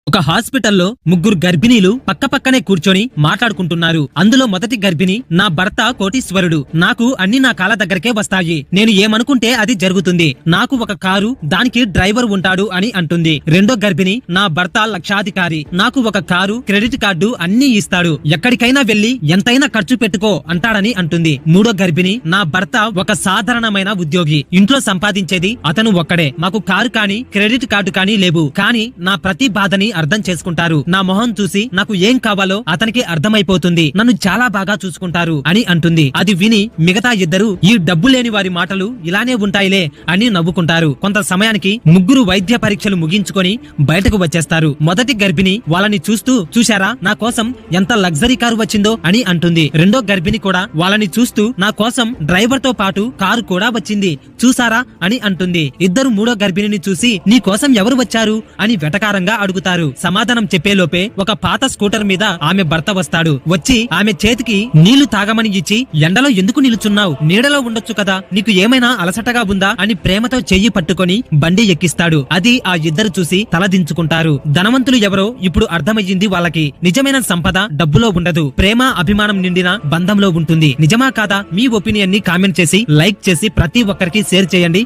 ఒక హాస్పిటల్లో ముగ్గురు గర్భిణీలు పక్కపక్కనే కూర్చొని మాట్లాడుకుంటున్నారు. అందులో మొదటి గర్భిణి, నా భర్త కోటీశ్వరుడు, నాకు అన్ని నా కాళ్ళ దగ్గరకే వస్తాయి, నేను ఏమనుకుంటే అది జరుగుతుంది, నాకు ఒక కారు, దానికి డ్రైవర్ ఉంటాడు అని అంటుంది. రెండో గర్భిణి, నా భర్త లక్షాధికారి, నాకు ఒక కారు, క్రెడిట్ కార్డు అన్ని ఇస్తాడు, ఎక్కడికైనా వెళ్లి ఎంతైనా ఖర్చు పెట్టుకో అంటాడని అంటుంది. మూడో గర్భిణి, నా భర్త ఒక సాధారణమైన ఉద్యోగి, ఇంట్లో సంపాదించేది అతను ఒక్కడే, మాకు కారు కానీ క్రెడిట్ కార్డు కానీ లేవు, కానీ నా ప్రతి బాధని అర్థం చేసుకుంటారు, నా మొహం చూసి నాకు ఏం కావాలో అతనికి అర్థమైపోతుంది, నన్ను చాలా బాగా చూసుకుంటారు అని అంటుంది. అది విని మిగతా ఇద్దరు ఈ డబ్బు లేని వారి మాటలు ఇలానే ఉంటాయిలే అని నవ్వుకుంటారు. కొంత సమయానికి ముగ్గురు వైద్య పరీక్షలు ముగించుకొని బయటకు వచ్చేస్తారు. మొదటి గర్భిణి వాళ్ళని చూస్తూ, చూశారా నా కోసం ఎంత లగ్జరీ కారు వచ్చిందో అని అంటుంది. రెండో గర్భిణి కూడా వాళ్ళని చూస్తూ, నా కోసం డ్రైవర్ తో పాటు కారు కూడా వచ్చింది చూసారా అని అంటుంది. ఇద్దరు మూడో గర్భిణిని చూసి, నీ కోసం ఎవరు వచ్చారు అని వెటకారంగా అడుగుతారు. సమాధానం చెప్పేలోపే ఒక పాత స్కూటర్ మీద ఆమె భర్త వస్తాడు. వచ్చి ఆమె చేతికి నీళ్లు తాగమని ఇచ్చి, ఎండలో ఎందుకు నిలుచున్నావు, నీడలో ఉండొచ్చు కదా, నీకు ఏమైనా అలసటగా ఉందా అని ప్రేమతో చెయ్యి పట్టుకొని బండి ఎక్కిస్తాడు. అది ఆ ఇద్దరు చూసి తలదించుకుంటారు. ధనవంతులు ఎవరో ఇప్పుడు అర్థమయ్యింది వాళ్ళకి. నిజమైన సంపద డబ్బులో ఉండదు, ప్రేమ అభిమానం నిండిన బంధంలో ఉంటుంది. నిజమా కాదా? మీ ఒపీనియన్ ని కామెంట్ చేసి, లైక్ చేసి ప్రతి ఒక్కరికి షేర్ చేయండి.